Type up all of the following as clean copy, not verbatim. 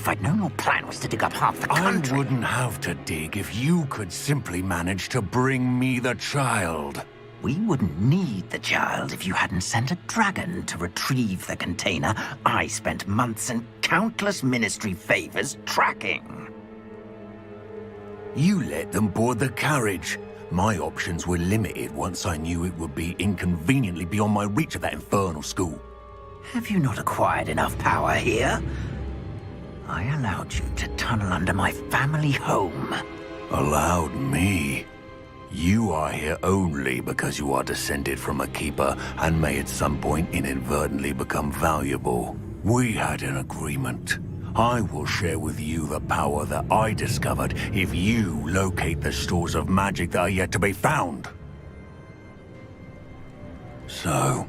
If I'd known your plan was to dig up half the I country... wouldn't have to dig if you could simply manage to bring me the child. We wouldn't need the child if you hadn't sent a dragon to retrieve the container I spent months and countless ministry favors tracking. You let them board the carriage. My options were limited once I knew it would be inconveniently beyond my reach at that infernal school. Have you not acquired enough power here? I allowed you to tunnel under my family home. Allowed me? You are here only because you are descended from a keeper and may at some point inadvertently become valuable. We had an agreement. I will share with you the power that I discovered if you locate the stores of magic that are yet to be found. So,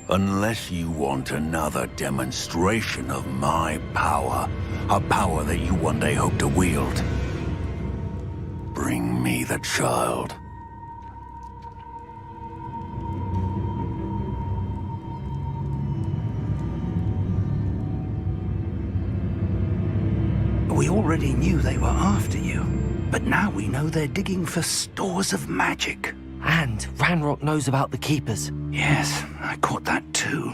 unless you want another demonstration of my power, a power that you one day hope to wield, bring me the child. We already knew they were after you, but now we know they're digging for stores of magic. And Ranrock knows about the Keepers. Yes, I caught that too.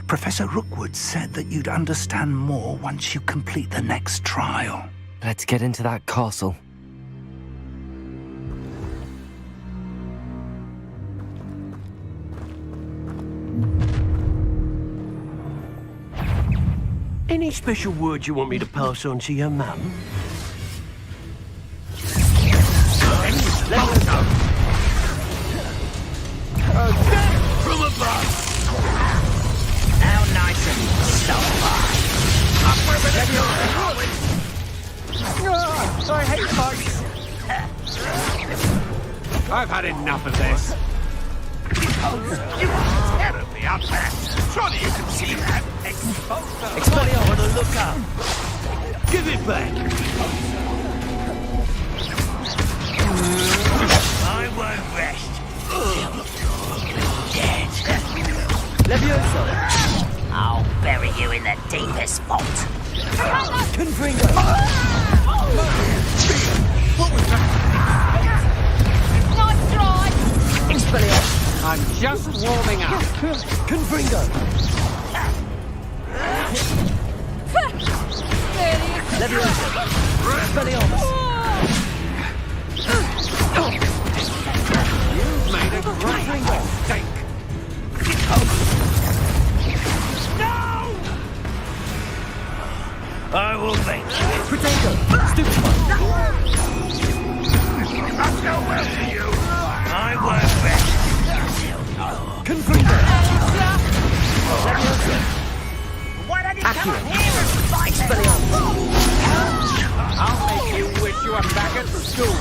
Professor Rookwood said that you'd understand more once you complete the next trial. Let's get into that castle. Any special words you want me to pass on to your mum? Let's go! From above! Now nice and so Up where I hate fights! I've had enough of this. You are terribly up there. Surely you can see that. Expelliarmus, look up! Give it back! I won't rest till you're dead. Levioso! I'll bury you in the deepest vault. Confringo! What was that? Nice try! Expelliarmus! I'm just warming up. Confringo! Levioso! Expelliarmus! You've made a great mistake. No! I will make you. Protego! Stupefy! That's no well to you. I won't rest till you're... Confringo! Why don't you come Accio. up here and fight it? Expelliarmus! I'll make you wish you were back at school.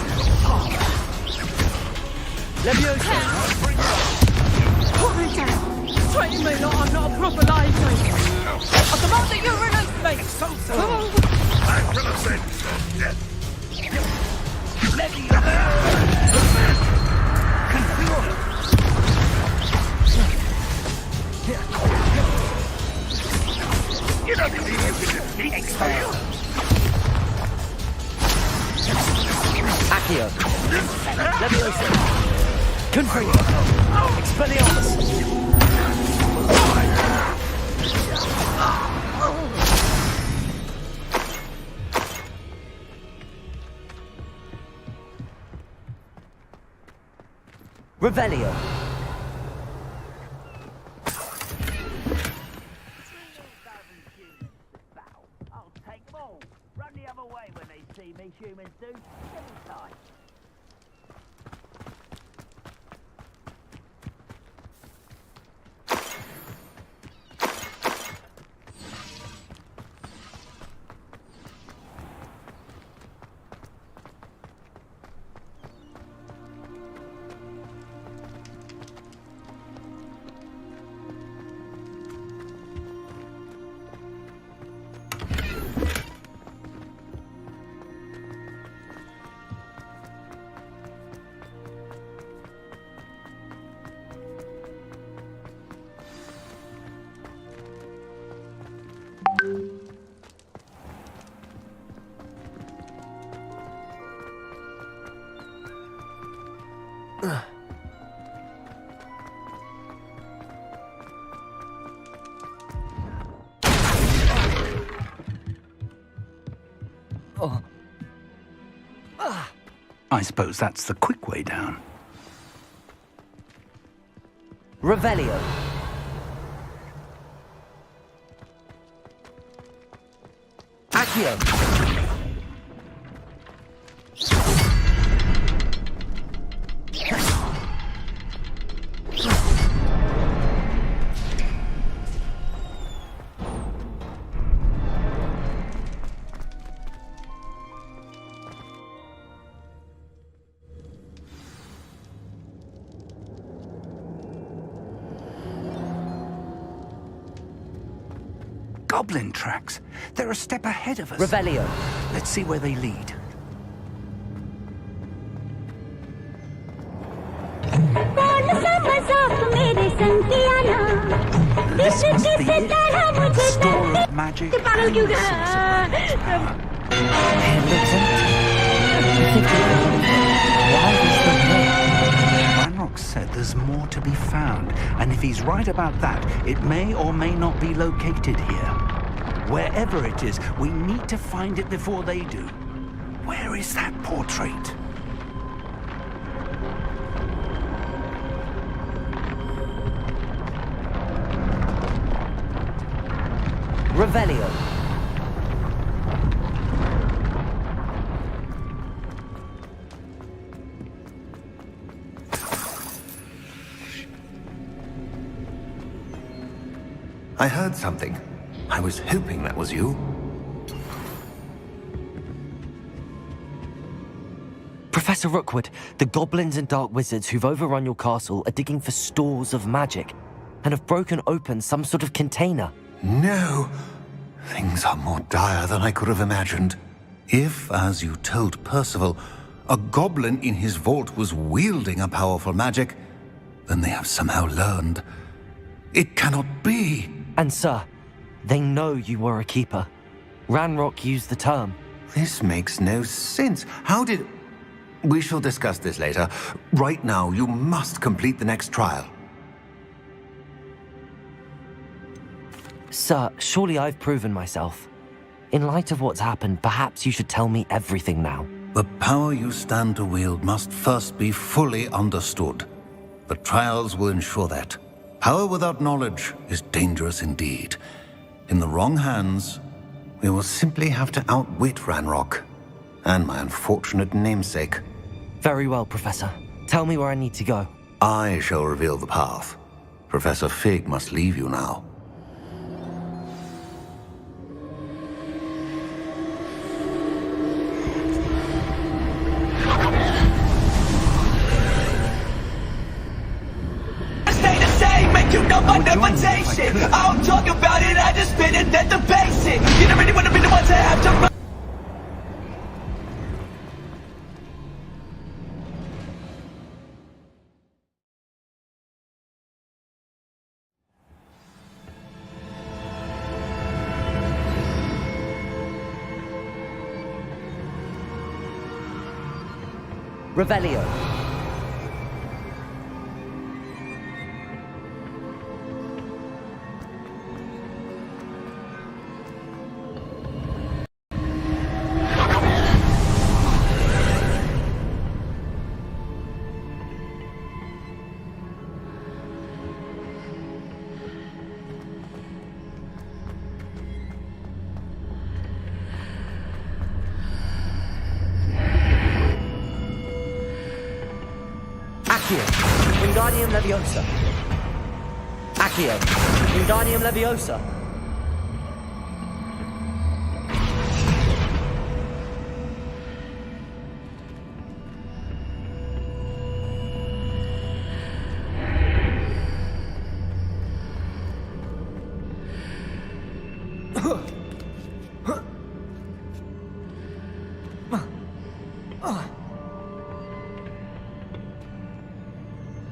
Levioso! Put me down! Treat me like I'm not a proper lady! I demand that you release me! I will avenge your death. You don't believe you can defeat me? Accio! Levioso! Confringo! Expelliarmus! Revelio! I'll take them all. Run the other way when they see me, humans do. Anytime. I suppose that's the quick way down. Revelio. Accio. Goblin tracks. They're a step ahead of us. Revelio. Let's see where they lead. This is the store of magic. Ranrock said there's more to be found, and if he's right about that, it may or may not be located here. Wherever it is, we need to find it before they do. Where is that portrait? Revelio. I heard something. I was hoping that was you. Professor Rookwood, the goblins and dark wizards who've overrun your castle are digging for stores of magic and have broken open some sort of container. No! Things are more dire than I could have imagined. If, as you told Percival, a goblin in his vault was wielding a powerful magic, then they have somehow learned. It cannot be! And sir, they know you were a keeper. Ranrock used the term. This makes no sense. How did... We shall discuss this later. Right now, you must complete the next trial. Sir, surely I've proven myself. In light of what's happened, perhaps you should tell me everything now. The power you stand to wield must first be fully understood. The trials will ensure that. Power without knowledge is dangerous indeed. In the wrong hands, we will simply have to outwit Ranrock and my unfortunate namesake. Very well, Professor. Tell me where I need to go. I shall reveal the path. Professor Fig must leave you now. I'll talk about it, I just spit it, then debase it. You don't really want to be the one to have to run. Revelio. Wingardium Leviosa. Accio. Wingardium Leviosa.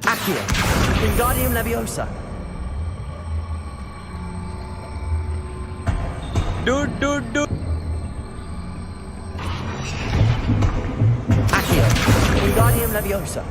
Accio. Wingardium Leviosa. Accio. Wingardium Leviosa.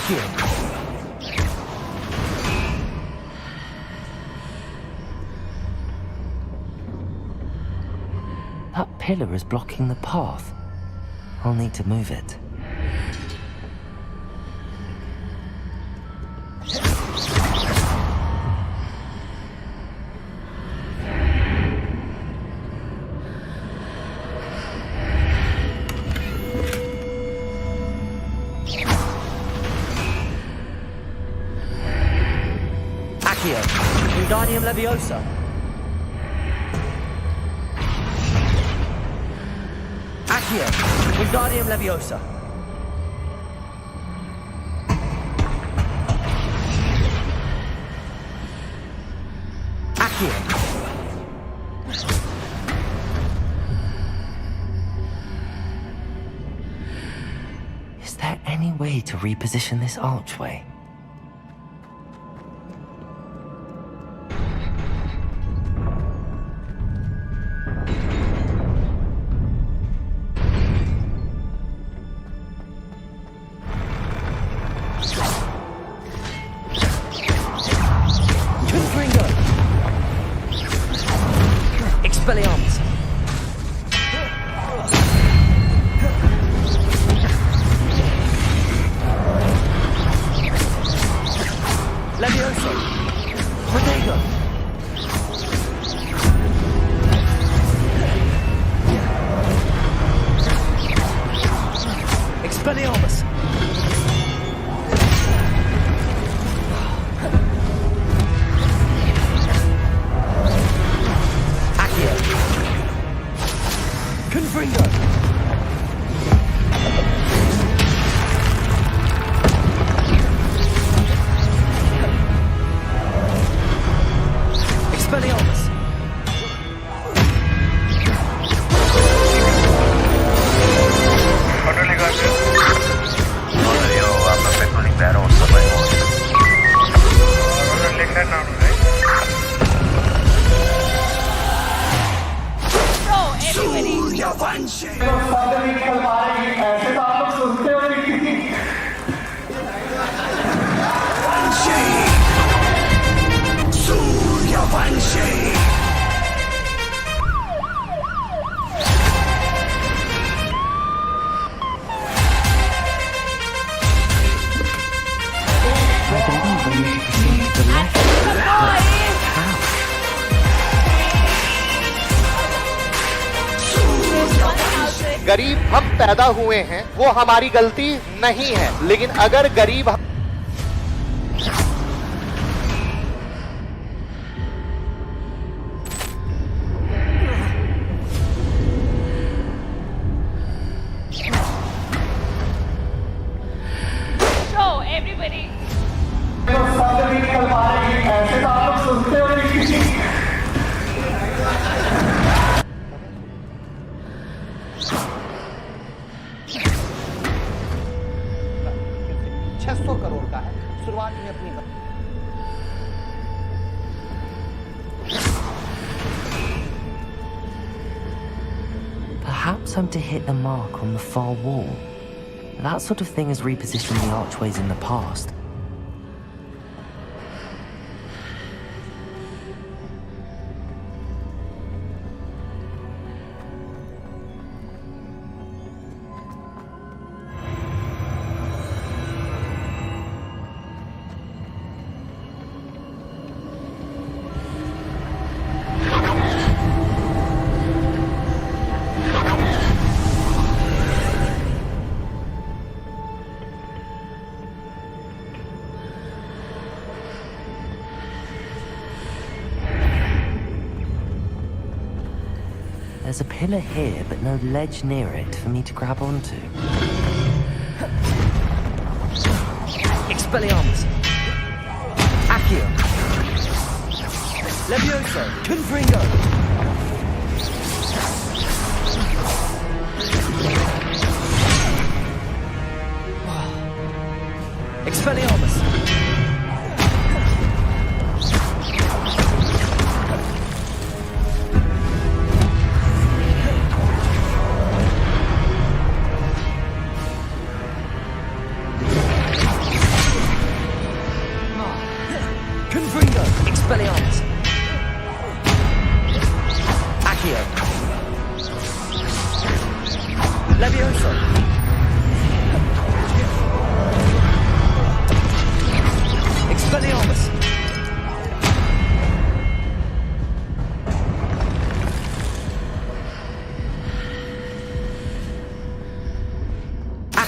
Accio! That pillar is blocking the path. I'll need to move it. Accio! Wingardium Leviosa! Accio! Wingardium Leviosa! Accio! Is there any way to reposition this archway? Expelliarmus! Levioso! Protego! Expelliarmus! Confringo! Expelliarmus! गरीब हम पैदा हुए हैं वो हमारी गलती नहीं है, लेकिन अगर गरीब Perhaps I'm to hit the mark on the far wall. That sort of thing has repositioned the archways in the past. There's a pillar here, but no ledge near it for me to grab onto. Expelliarmus! Accio! Levioso! Confringo! Expelliarmus!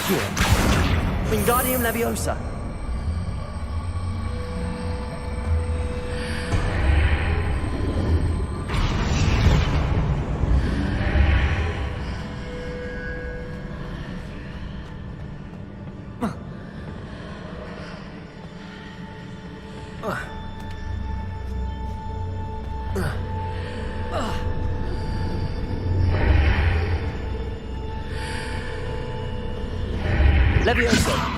Accio. Wingardium Leviosa. Leviosa.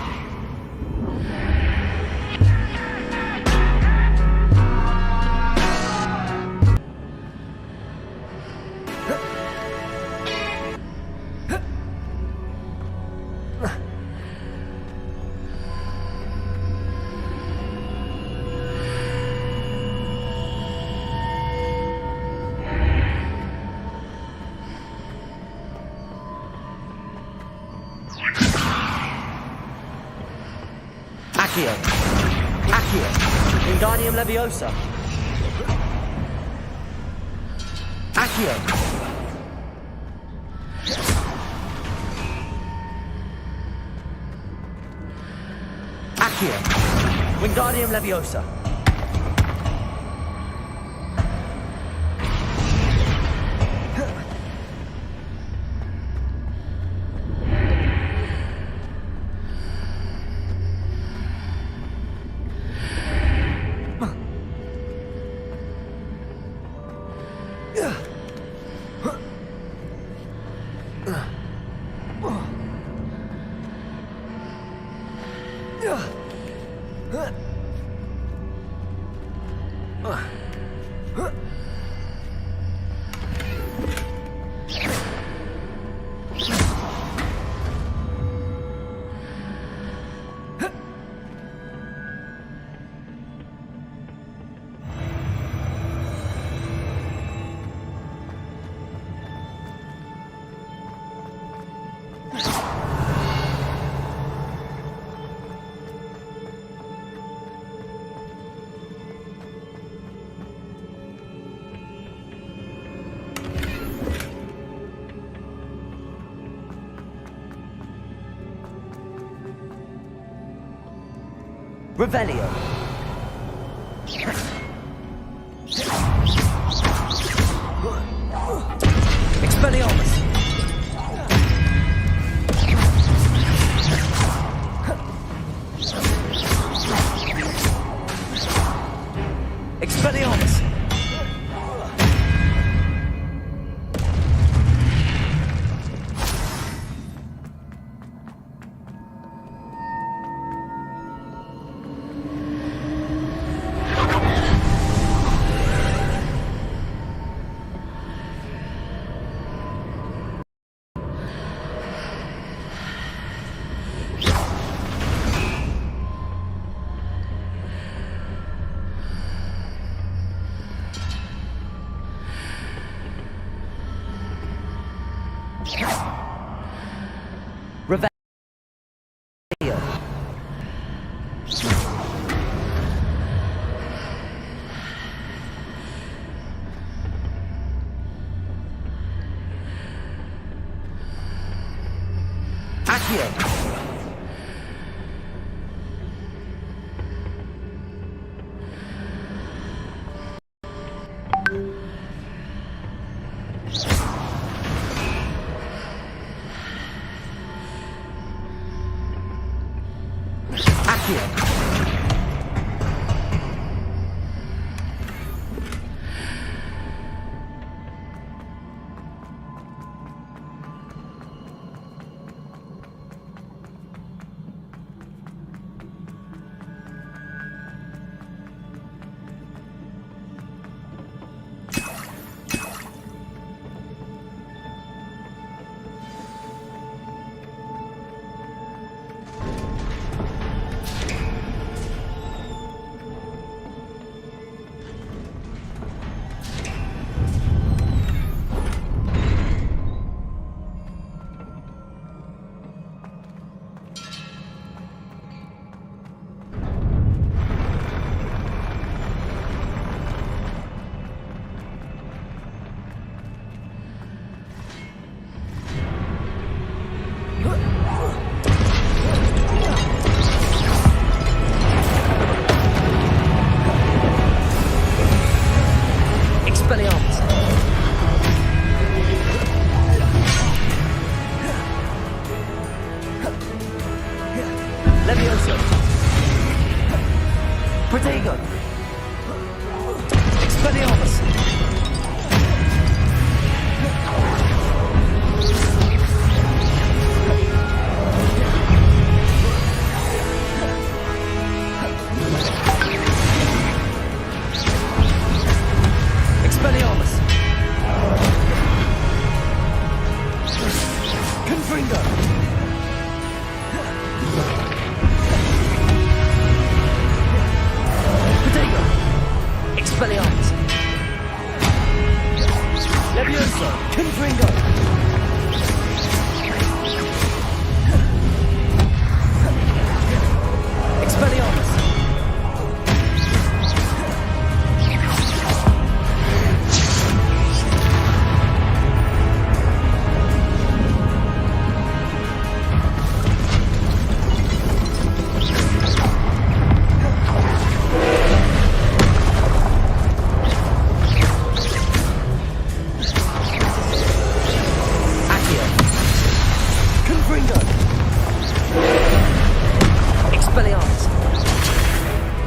Accio. Accio. Wingardium Leviosa. Accio. Accio. Wingardium Leviosa. Revelio. Expelliarmus. Expelliarmus. Revelio. Accio. Accio. Levioso. Protego. Expelliarmus. Expelliarmus. Confringo. Protego. Expelliarmus. Levioso. Confringo. Expelliarmus. Confringo. Expelliarmus.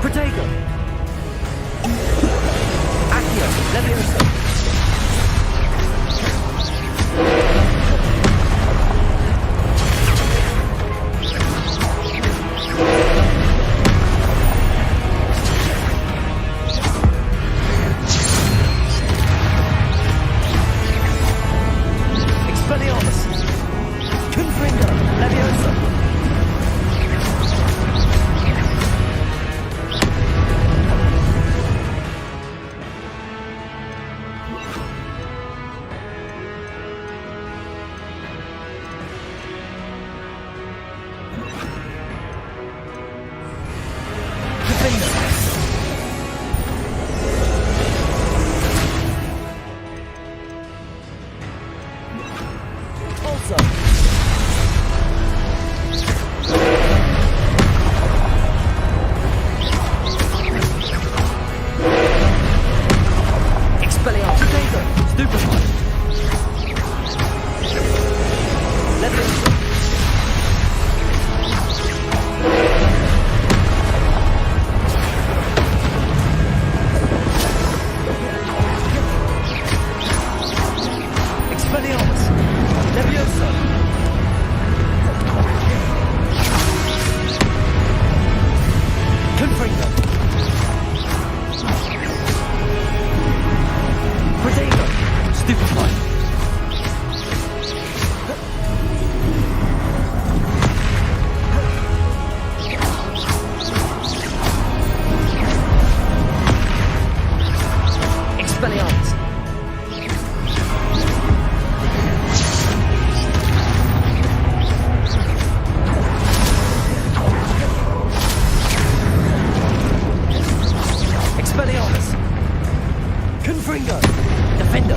Protego. Accio. Levioso. Expelliarmus. Confringo. Levioso. Confringo. Also. Expelliarmus. Protego. Stupefy. Levioso. Expelliarmus. Levioso. Confringo. Protego. Stupefy. Expelliarmus. Expelliarmus. Confringo. Defendo.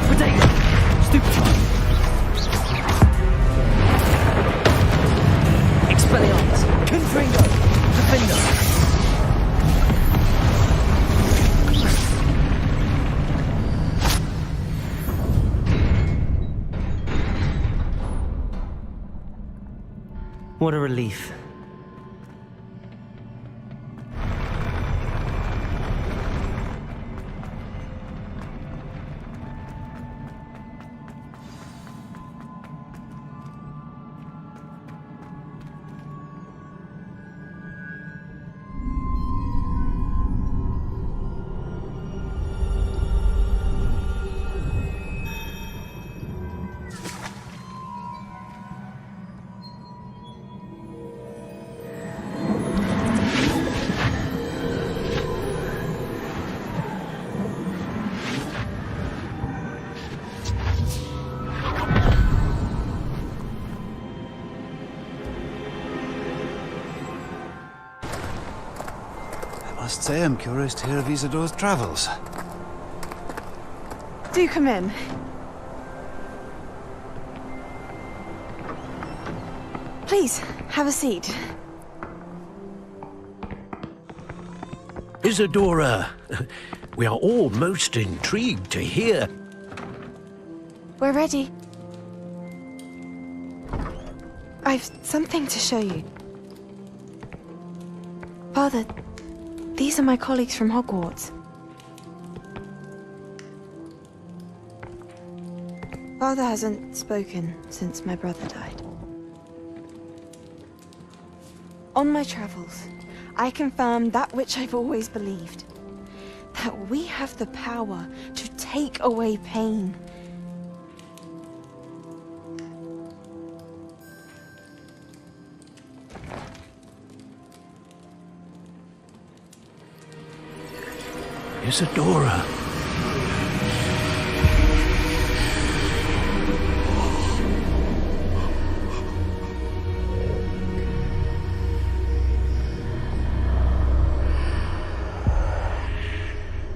Protego. Stupefy. Expelliarmus. Confringo. Defendo. What a relief. Must say I'm curious to hear of Isidore's travels. Do come in. Please, have a seat. Isadora, We are all most intrigued to hear. We're ready. I've something to show you. Father, these are my colleagues from Hogwarts. Father hasn't spoken since my brother died. On my travels, I confirmed that which I've always believed. That we have the power to take away pain. Isadora.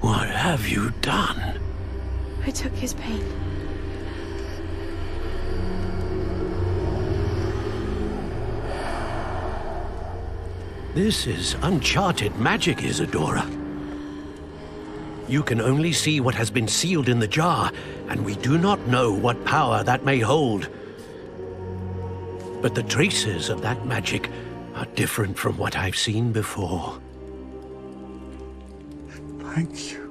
What have you done? I took his pain. This is uncharted magic, Isadora. You can only see what has been sealed in the jar, and we do not know what power that may hold. But the traces of that magic are different from what I've seen before. Thank you.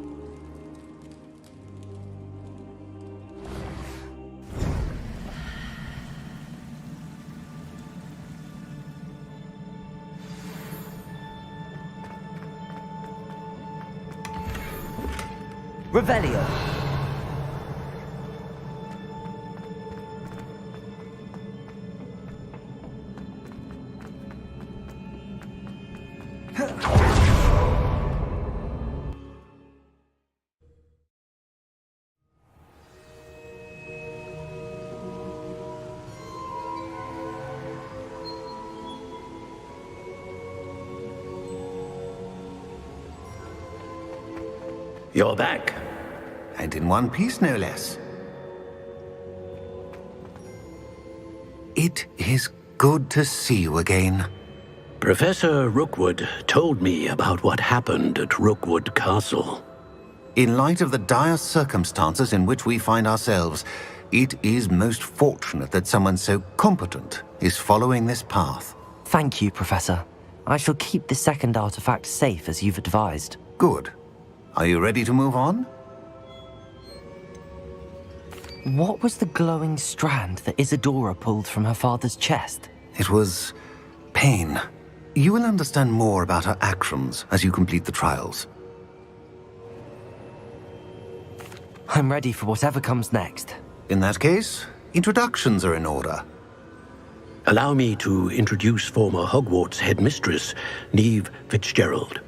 Revelio. You're back. And in one piece, no less. It is good to see you again. Professor Rookwood told me about what happened at Rookwood Castle. In light of the dire circumstances in which we find ourselves, it is most fortunate that someone so competent is following this path. Thank you, Professor. I shall keep the second artifact safe as you've advised. Good. Are you ready to move on? What was the glowing strand that Isadora pulled from her father's chest? It was pain. You will understand more about her actions as you complete the trials. I'm ready for whatever comes next. In that case, introductions are in order. Allow me to introduce former Hogwarts headmistress, Neve Fitzgerald.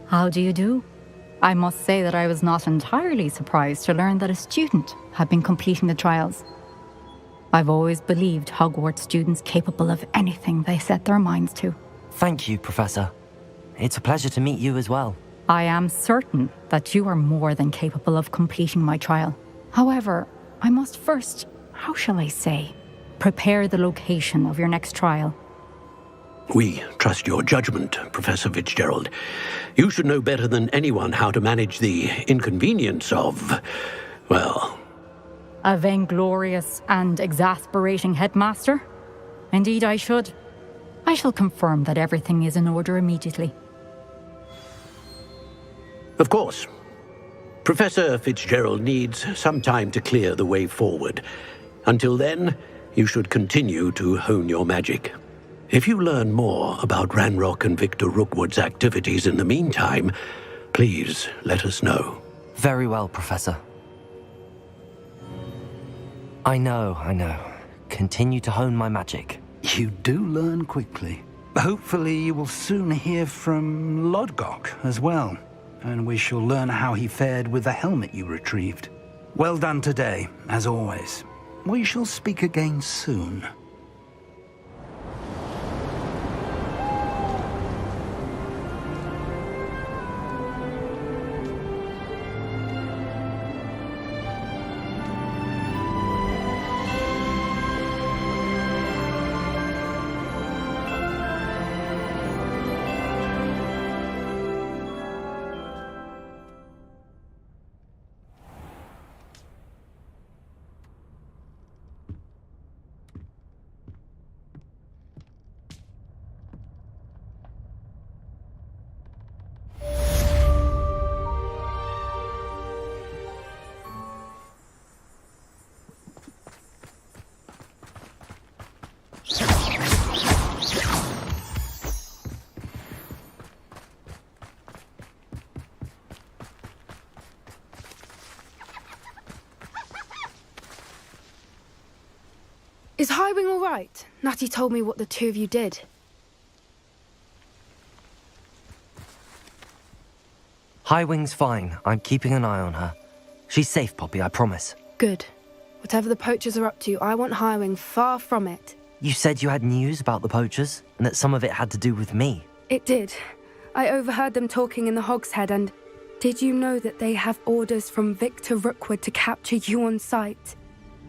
How do you do? I must say that I was not entirely surprised to learn that a student had been completing the trials. I've always believed Hogwarts students capable of anything they set their minds to. Thank you, Professor. It's a pleasure to meet you as well. I am certain that you are more than capable of completing my trial. However, I must first, how shall I say, prepare the location of your next trial. We trust your judgment, Professor Fitzgerald. You should know better than anyone how to manage the inconvenience of, well... A vainglorious and exasperating headmaster? Indeed I should. I shall confirm that everything is in order immediately. Of course. Professor Fitzgerald needs some time to clear the way forward. Until then, you should continue to hone your magic. If you learn more about Ranrock and Victor Rookwood's activities in the meantime, please let us know. Very well, Professor. I know. Continue to hone my magic. You do learn quickly. Hopefully you will soon hear from Lodgok as well, and we shall learn how he fared with the helmet you retrieved. Well done today, as always. We shall speak again soon. Is Highwing all right? Natty told me what the two of you did. Highwing's fine. I'm keeping an eye on her. She's safe, Poppy, I promise. Good. Whatever the poachers are up to, I want Highwing far from it. You said you had news about the poachers, and that some of it had to do with me. It did. I overheard them talking in the Hogshead, and did you know that they have orders from Victor Rookwood to capture you on sight?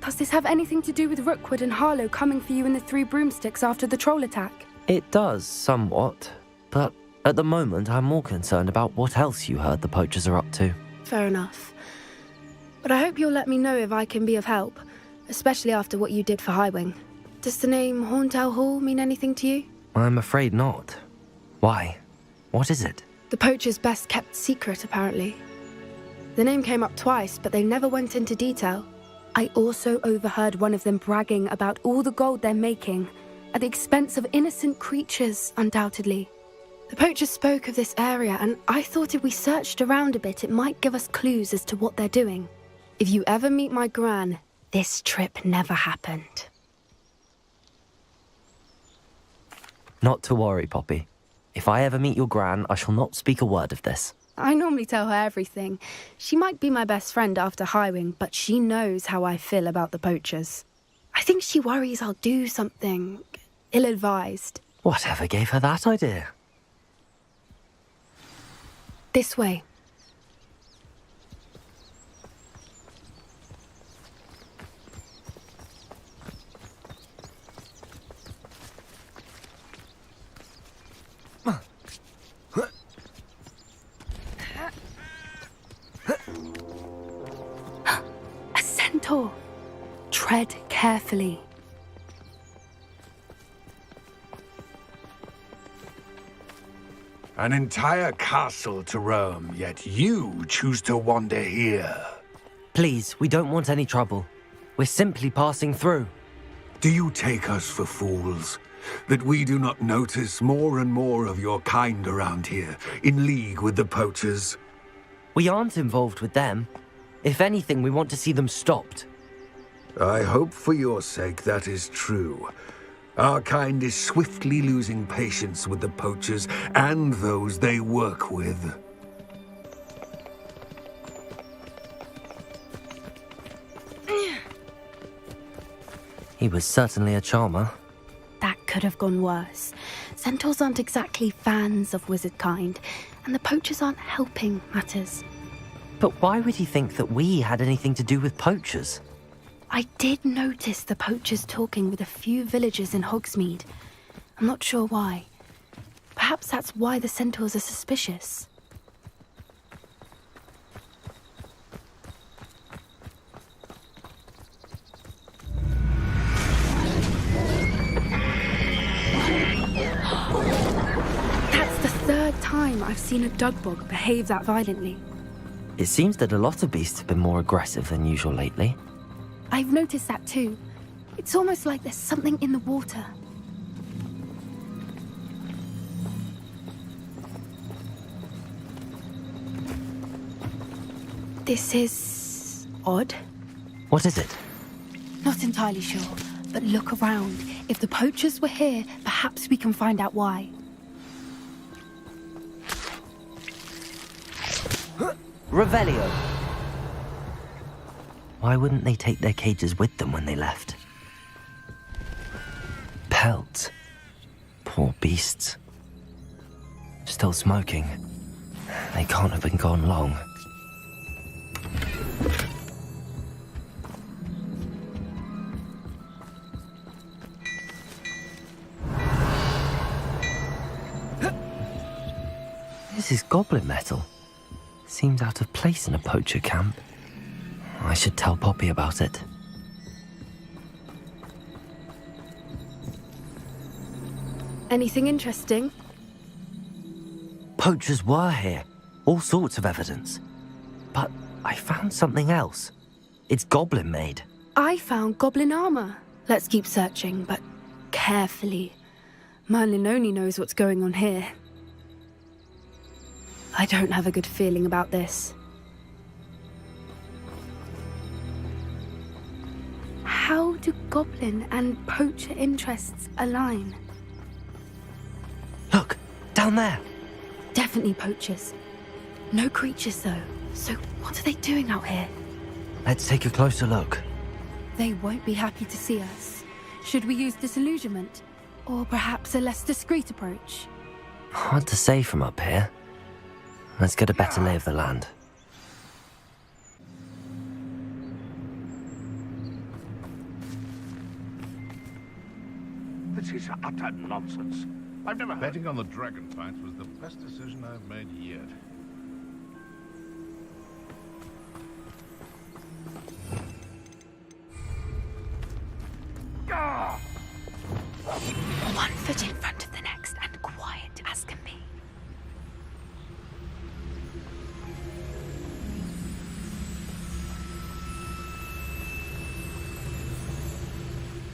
Does this have anything to do with Rookwood and Harlow coming for you in the Three Broomsticks after the troll attack? It does, somewhat. But at the moment, I'm more concerned about what else you heard the poachers are up to. Fair enough. But I hope you'll let me know if I can be of help, especially after what you did for Highwing. Does the name Horntail Hall mean anything to you? I'm afraid not. Why? What is it? The poachers' best kept secret, apparently. The name came up twice, but they never went into detail. I also overheard one of them bragging about all the gold they're making, at the expense of innocent creatures, undoubtedly. The poachers spoke of this area, and I thought if we searched around a bit, it might give us clues as to what they're doing. If you ever meet my gran, this trip never happened. Not to worry, Poppy. If I ever meet your gran, I shall not speak a word of this. I normally tell her everything. She might be my best friend after Highwing, but she knows how I feel about the poachers. I think she worries I'll do something ill-advised. Whatever gave her that idea? This way. A centaur. Tread carefully. An entire castle to roam, yet you choose to wander here. Please, we don't want any trouble. We're simply passing through. Do you take us for fools? That we do not notice more and more of your kind around here, in league with the poachers? We aren't involved with them. If anything, we want to see them stopped. I hope for your sake that is true. Our kind is swiftly losing patience with the poachers and those they work with. He was certainly a charmer. That could have gone worse. Centaurs aren't exactly fans of wizard kind, and the poachers aren't helping matters. But why would he think that we had anything to do with poachers? I did notice the poachers talking with a few villagers in Hogsmeade. I'm not sure why. Perhaps that's why the centaurs are suspicious. That's the third time I've seen a dugbog behave that violently. It seems that a lot of beasts have been more aggressive than usual lately. I've noticed that too. It's almost like there's something in the water. This is odd. What is it? Not entirely sure, but look around. If the poachers were here, perhaps we can find out why. Revelio. Why wouldn't they take their cages with them when they left? Pelts. Poor beasts. Still smoking. They can't have been gone long. This is goblin metal. Seems out of place in a poacher camp. I should tell Poppy about it. Anything interesting? Poachers were here. All sorts of evidence. But I found something else. It's goblin made. I found goblin armor. Let's keep searching, but carefully. Merlin only knows what's going on here. I don't have a good feeling about this. How do goblin and poacher interests align? Look, down there. Definitely poachers. No creatures, though. So what are they doing out here? Let's take a closer look. They won't be happy to see us. Should we use disillusionment? Or perhaps a less discreet approach? Hard to say from up here. Let's get a better lay of the land. This is utter nonsense. I've never heard... Betting on the dragon fights was the best decision I've made yet. One foot in front of the next and quiet as can be.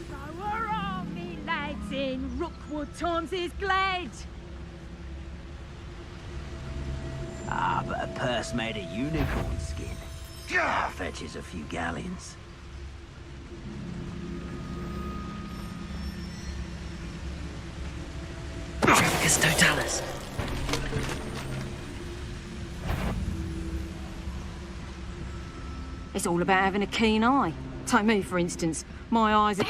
So where are me lads in Rookwood Tom's glad? Ah, but a purse made of unicorn skin. Fetches a few galleons. Dracus Totalis. It's all about having a keen eye. Take me, for instance. My eyes are...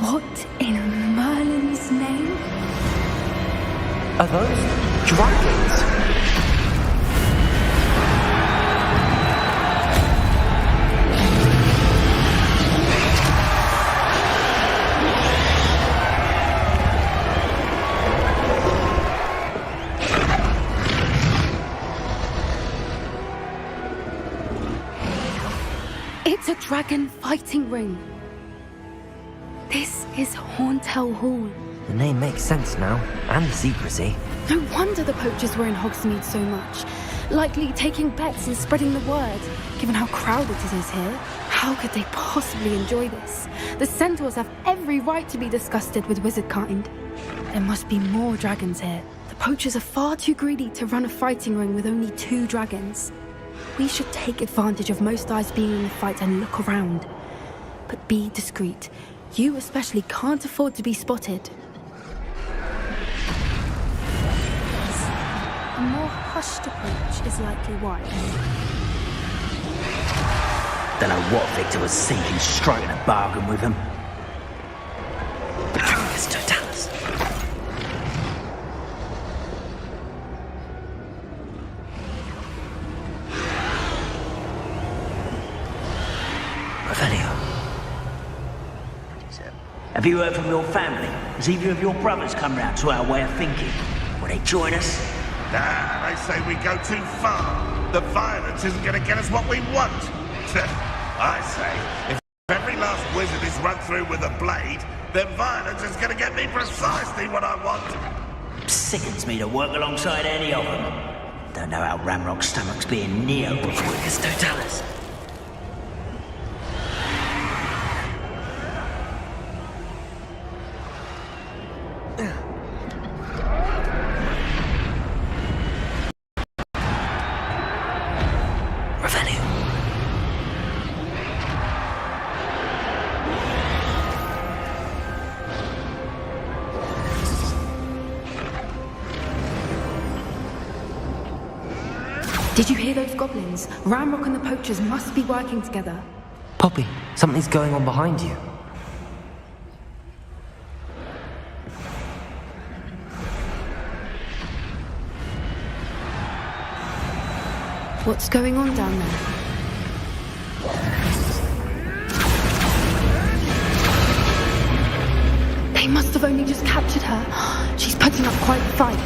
What in Merlin's name? Are those dragons? It's a dragon fighting ring. This is Hauntel Hall. The name makes sense now, and the secrecy. No wonder the poachers were in Hogsmeade so much. Likely taking bets and spreading the word. Given how crowded it is here, how could they possibly enjoy this? The centaurs have every right to be disgusted with wizard kind. There must be more dragons here. The poachers are far too greedy to run a fighting ring with only 2 dragons. We should take advantage of most eyes being in the fight and look around. But be discreet. You especially can't afford to be spotted. A more hushed approach is likely wise. Don't know what Victor was thinking, striking a bargain with him. Dracus Totalis. Revelio. Have you heard from your family? Has either of your brothers come round to our way of thinking? Will they join us? Nah, they say we go too far. The violence isn't going to get us what we want. I say, if every last wizard is run through with a blade, then violence is going to get me precisely what I want. Sickens me to work alongside any of them. Don't know how Ramrock's stomach's being near Dracus Totalis. Did you hear those goblins? Ramrock and the poachers must be working together. Poppy, something's going on behind you. What's going on down there? They must have only just captured her. She's putting up quite a fight.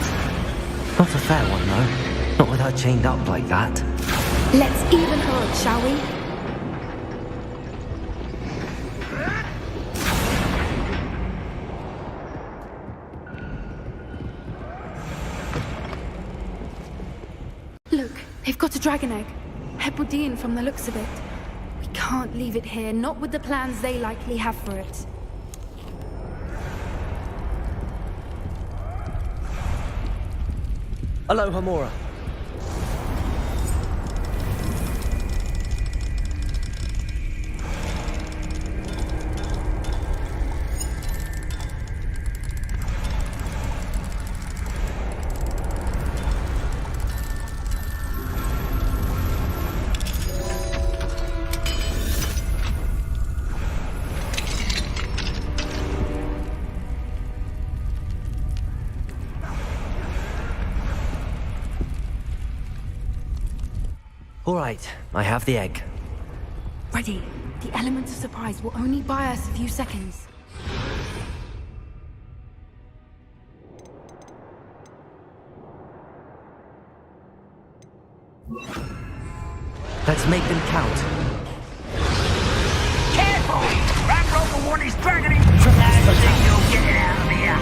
Not a fair one, though. Not with her chained up like that. Let's even her up, shall we? Look, they've got a dragon egg. Hebridean from the looks of it. We can't can't leave it here, not with the plans they likely have for it. Aloha, Mora. All right, I have the egg. Ready. The element of surprise will only buy us a few seconds. Let's make them count. Careful! That rope warn is dragging him! I think you'll get it out of here!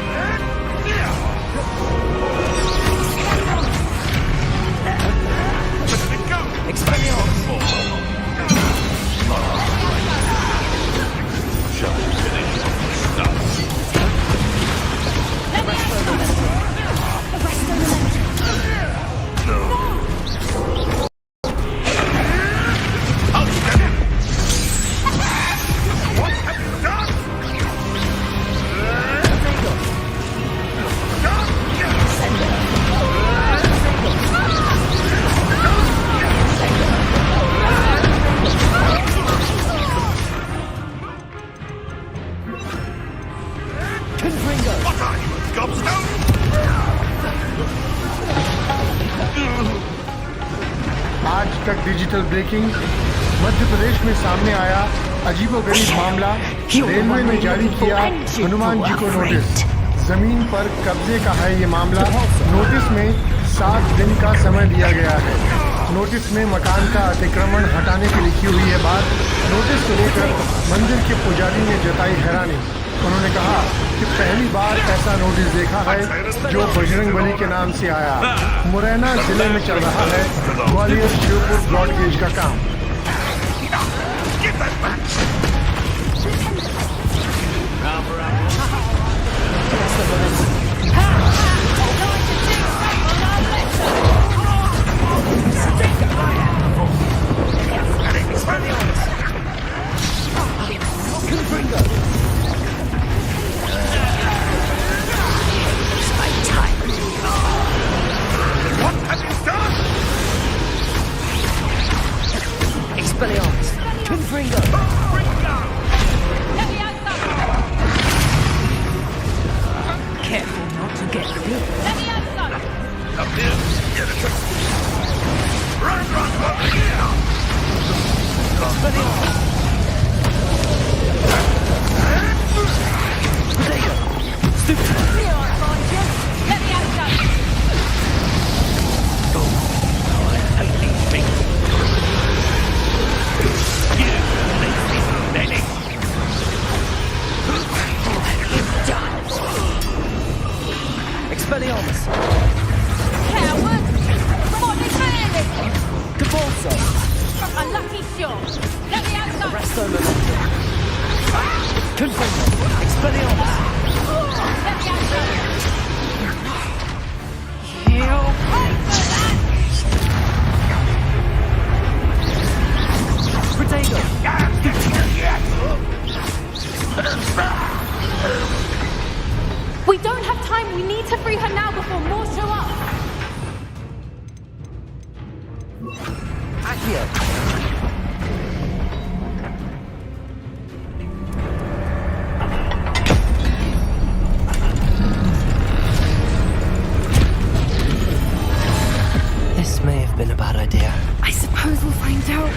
आज तक digital breaking Madhya Pradesh में सामने आया अजीबोगरीब मामला railway ने जारी किया हनुमान जी को नोटिस जमीन पर कब्जे का है ये मामला नोटिस में 7 दिन का समय दिया गया है नोटिस में मकान का अतिक्रमण हटाने की लिखी हुई है बात नोटिस को लेकर मंदिर के पुजारी ने जताई हैरानी उन्होंने कहा कि पहली बार ऐसा नोटिस देखा है जो बजरंगबली के नाम से आया मुरैना जिले में चल रहा है ग्वालियर शिवपुर ब्रॉडगेज का काम Expelliarmus! Confringo! Careful not to get bit. Up here! Get it! Run, run, run! Expelliarmus! Potato! Stupid! Let me outside! I hate these things! Expelliarmus! Coward! What is really? Cabalso! A lucky shot! Let me outside! Arresto momentum! Confringo! Expelliarmus! Let me outside! You'll pay for that! Potato! We don't have time. We need to free her now before more show up. Accio! This may have been a bad idea. I suppose we'll find out.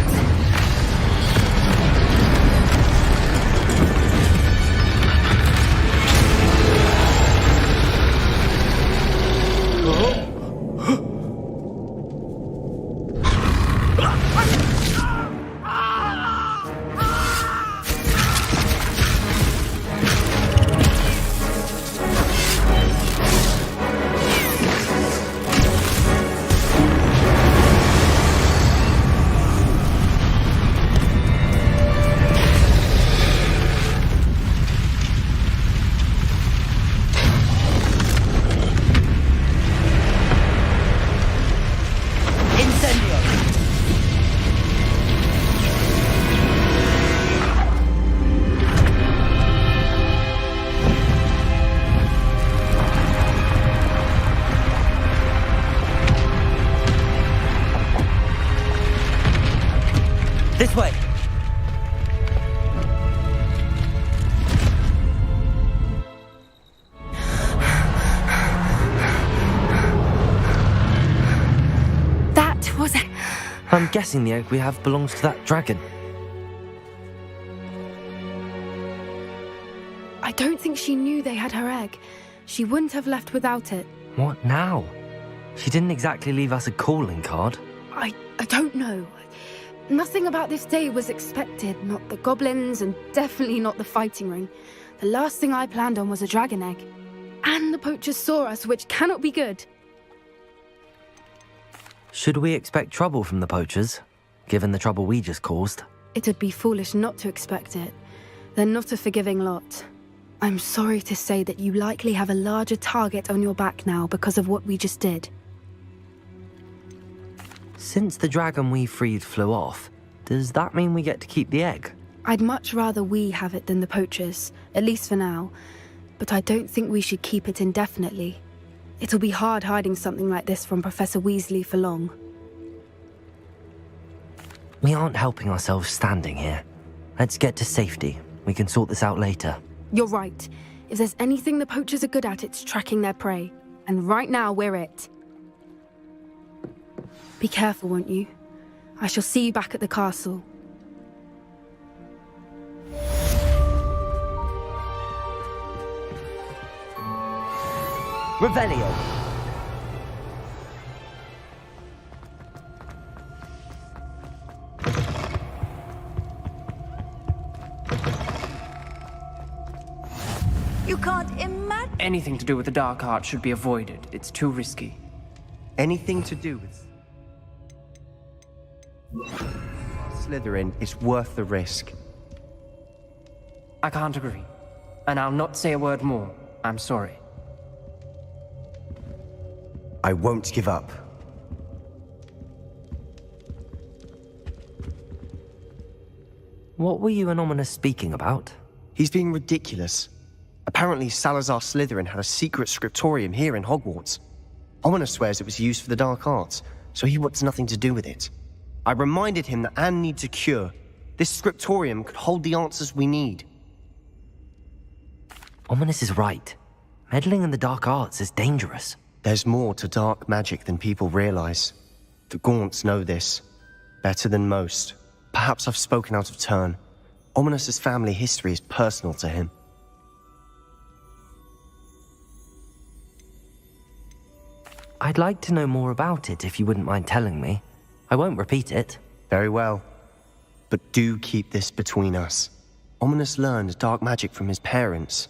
I'm guessing the egg we have belongs to that dragon. I don't think she knew they had her egg. She wouldn't have left without it. What now? She didn't exactly leave us a calling card. I don't know. Nothing about this day was expected. Not the goblins, and definitely not the fighting ring. The last thing I planned on was a dragon egg. And the poachers saw us, which cannot be good. Should we expect trouble from the poachers, given the trouble we just caused? It would be foolish not to expect it. They're not a forgiving lot. I'm sorry to say that you likely have a larger target on your back now because of what we just did. Since the dragon we freed flew off, does that mean we get to keep the egg? I'd much rather we have it than the poachers, at least for now. But I don't think we should keep it indefinitely. It'll be hard hiding something like this from Professor Weasley for long. We aren't helping ourselves standing here. Let's get to safety. We can sort this out later. You're right. If there's anything the poachers are good at, it's tracking their prey. And right now, we're it. Be careful, won't you? I shall see you back at the castle. Revelio! You can't imagine. Anything to do with the dark art should be avoided. It's too risky. Anything to do with Slytherin is worth the risk. I can't agree. And I'll not say a word more. I'm sorry. I won't give up. What were you and Ominous speaking about? He's being ridiculous. Apparently Salazar Slytherin had a secret scriptorium here in Hogwarts. Ominous swears it was used for the dark arts, so he wants nothing to do with it. I reminded him that Anne needs a cure. This scriptorium could hold the answers we need. Ominous is right. Meddling in the dark arts is dangerous. There's more to dark magic than people realize. The Gaunts know this. Better than most. Perhaps I've spoken out of turn. Ominous's family history is personal to him. I'd like to know more about it if you wouldn't mind telling me. I won't repeat it. Very well. But do keep this between us. Ominous learned dark magic from his parents.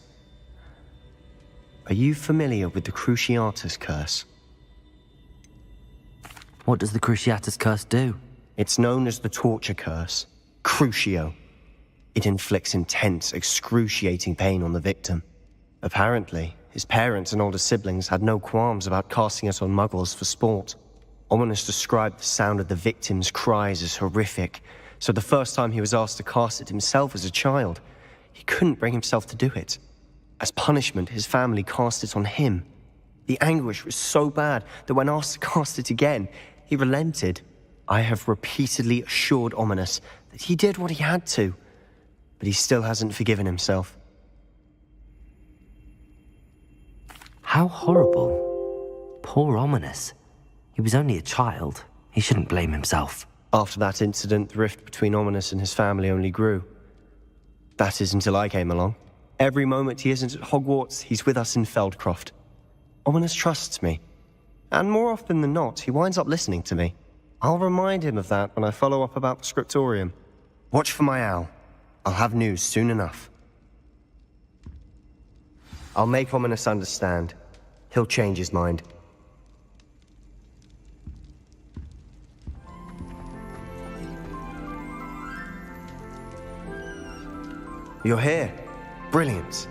Are you familiar with the Cruciatus Curse? What does the Cruciatus Curse do? It's known as the Torture Curse. Crucio. It inflicts intense, excruciating pain on the victim. Apparently, his parents and older siblings had no qualms about casting it on muggles for sport. Ominous described the sound of the victim's cries as horrific, so the first time he was asked to cast it himself as a child, he couldn't bring himself to do it. As punishment, his family cast it on him. The anguish was so bad that when asked to cast it again, he relented. I have repeatedly assured Ominous that he did what he had to, but he still hasn't forgiven himself. How horrible. Poor Ominous. He was only a child. He shouldn't blame himself. After that incident, the rift between Ominous and his family only grew. That is until I came along. Every moment he isn't at Hogwarts, he's with us in Feldcroft. Ominous trusts me. And more often than not, he winds up listening to me. I'll remind him of that when I follow up about the scriptorium. Watch for my owl. I'll have news soon enough. I'll make Ominous understand. He'll change his mind. You're here. Brilliant.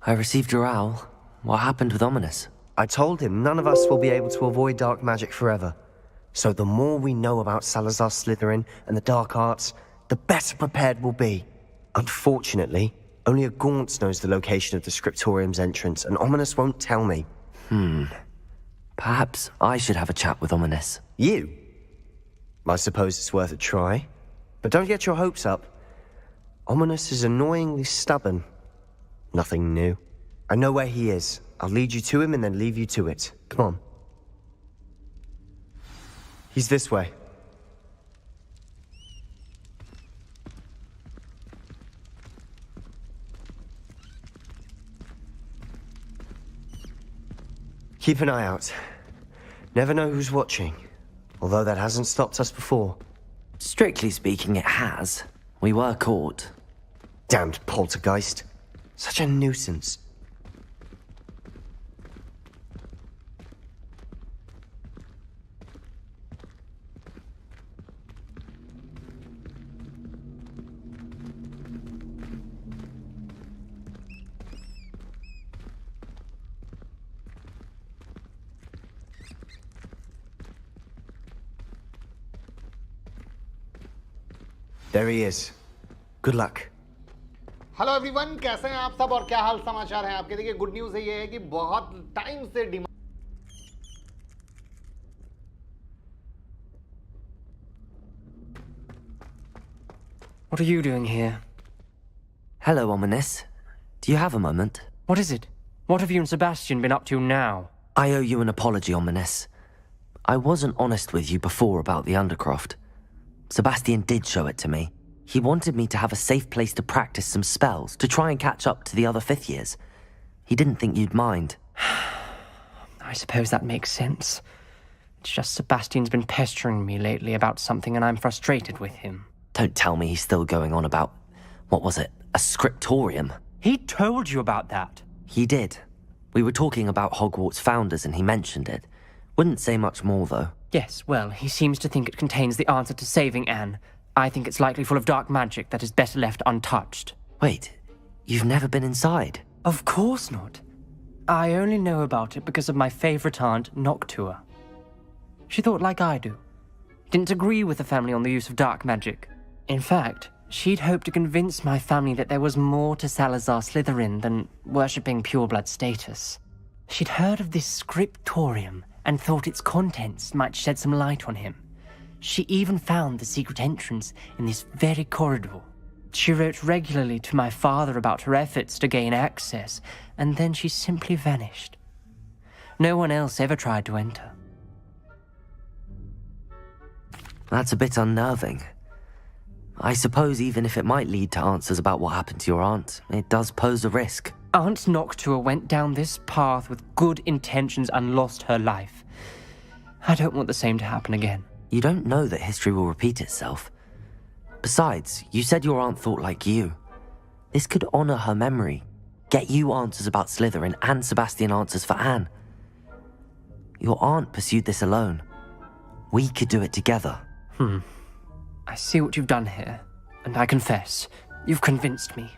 I received your owl. What happened with Ominous? I told him none of us will be able to avoid dark magic forever. So the more we know about Salazar Slytherin and the dark arts, the better prepared we'll be. Unfortunately, only a Gaunt knows the location of the scriptorium's entrance, and Ominous won't tell me. Perhaps I should have a chat with Ominous. You? I suppose it's worth a try. But don't get your hopes up. Ominous is annoyingly stubborn. Nothing new. I know where he is. I'll lead you to him and then leave you to it. Come on. He's this way. Keep an eye out. Never know who's watching. Although that hasn't stopped us before. Strictly speaking, it has. We were caught. Damned poltergeist. Such a nuisance. There he is. Good luck. Hello everyone, कैसे हैं आप सब और क्या हाल समाचार हैं आपके? देखिए, गुड न्यूज़ ये है कि बहुत टाइम से demand. What are you doing here? Hello, Ominous. Do you have a moment? What is it? What have you and Sebastian been up to now? I owe you an apology, Ominous. I wasn't honest with you before about the Undercroft. Sebastian did show it to me. He wanted me to have a safe place to practice some spells, to try and catch up to the other fifth years. He didn't think you'd mind. I suppose that makes sense. It's just Sebastian's been pestering me lately about something and I'm frustrated with him. Don't tell me he's still going on about, what was it, a scriptorium? He told you about that. He did. We were talking about Hogwarts founders and he mentioned it. Wouldn't say much more, though. Yes, well, he seems to think it contains the answer to saving Anne. I think it's likely full of dark magic that is better left untouched. Wait, you've never been inside? Of course not. I only know about it because of my favorite aunt, Noctua. She thought like I do. Didn't agree with the family on the use of dark magic. In fact, she'd hoped to convince my family that there was more to Salazar Slytherin than worshipping pureblood status. She'd heard of this scriptorium and thought its contents might shed some light on him. She even found the secret entrance in this very corridor. She wrote regularly to my father about her efforts to gain access, and then she simply vanished. No one else ever tried to enter. That's a bit unnerving. I suppose even if it might lead to answers about what happened to your aunt, it does pose a risk. Aunt Noctua went down this path with good intentions and lost her life. I don't want the same to happen again. You don't know that history will repeat itself. Besides, you said your aunt thought like you. This could honor her memory, get you answers about Slytherin and Sebastian answers for Anne. Your aunt pursued this alone. We could do it together. I see what you've done here, and I confess, you've convinced me.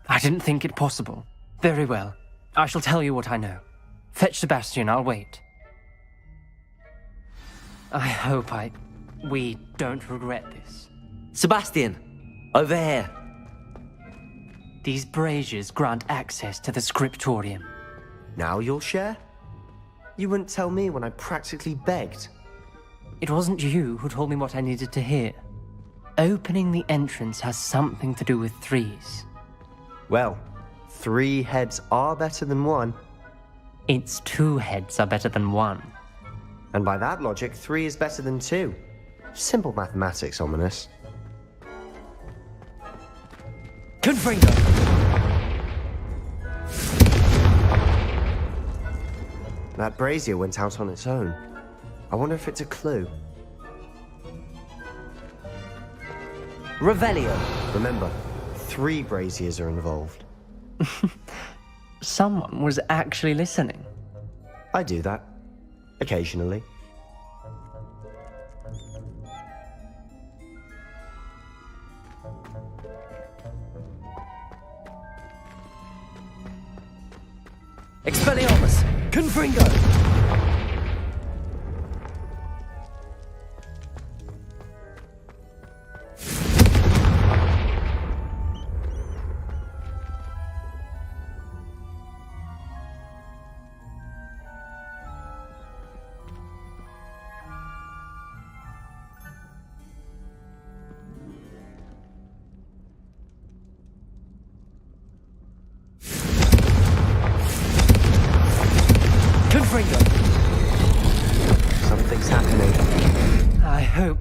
I didn't think it possible. Very well. I shall tell you what I know. Fetch Sebastian, I'll wait. I hope we don't regret this. Sebastian! Over here! These braziers grant access to the scriptorium. Now you'll share? You wouldn't tell me when I practically begged. It wasn't you who told me what I needed to hear. Opening the entrance has something to do with threes. Well, 3 heads are better than 1. It's 2 heads are better than 1. And by that logic, 3 is better than 2. Simple mathematics, Ominous. Confringo! That brazier went out on its own. I wonder if it's a clue. Revelio! Remember, 3 braziers are involved. Someone was actually listening. I do that. Occasionally. Expelliarmus! Confringo!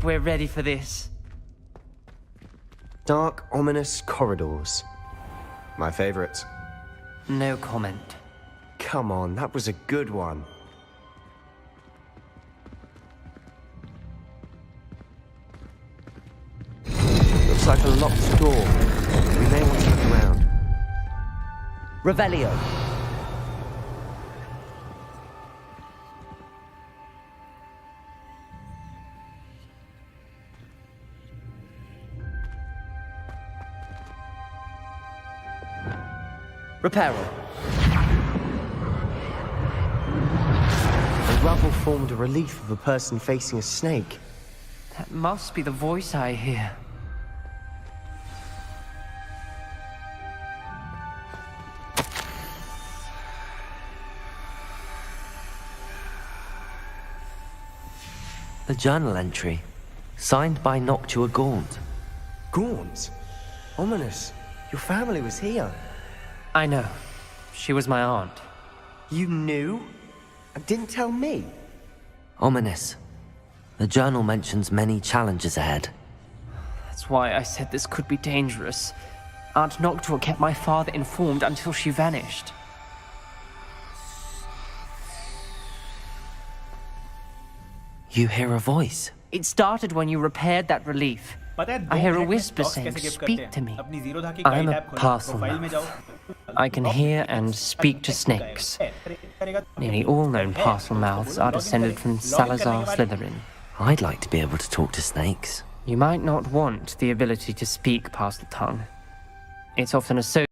hope we're ready for this. Dark, ominous corridors. My favorite. No comment. Come on, that was a good one. Looks like a locked door. We may want to look around. Revelio. Reparo. The rubble formed a relief of a person facing a snake. That must be the voice I hear. The journal entry, signed by Noctua Gaunt. Gaunt? Ominous. Your family was here. I know. She was my aunt. You knew? And didn't tell me? Ominous. The journal mentions many challenges ahead. That's why I said this could be dangerous. Aunt Noctua kept my father informed until she vanished. You hear a voice. It started when you repaired that relief. I hear a whisper saying, "Speak to me." I'm a parcel mouth. I can hear and speak to snakes. Nearly all known parcel mouths are descended from Salazar Slytherin. I'd like to be able to talk to snakes. You might not want the ability to speak parcel tongue. It's often associated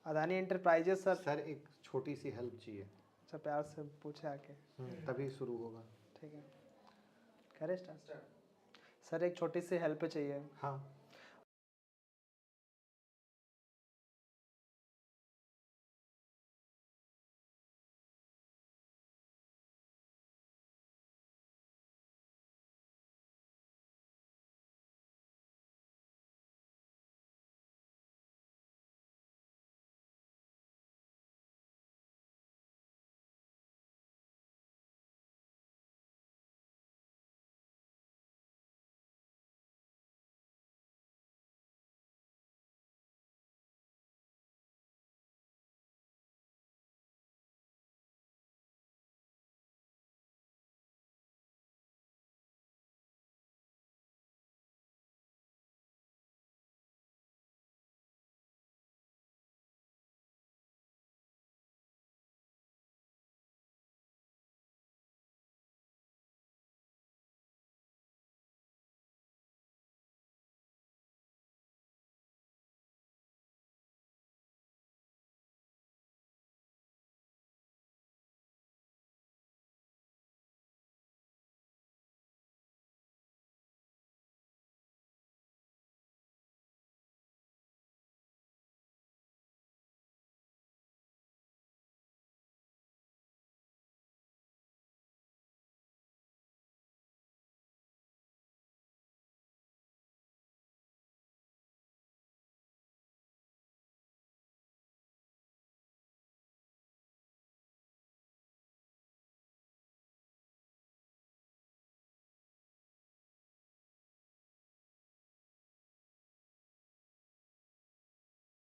Adani enterprises sir. Sir एक छोटी सी help चाहिए। अच्छा प्यार से पूछे आके। तभी शुरू होगा। ठीक है, करे स्टार्ट। सर एक छोटी सी हेल्प चाहिए। हाँ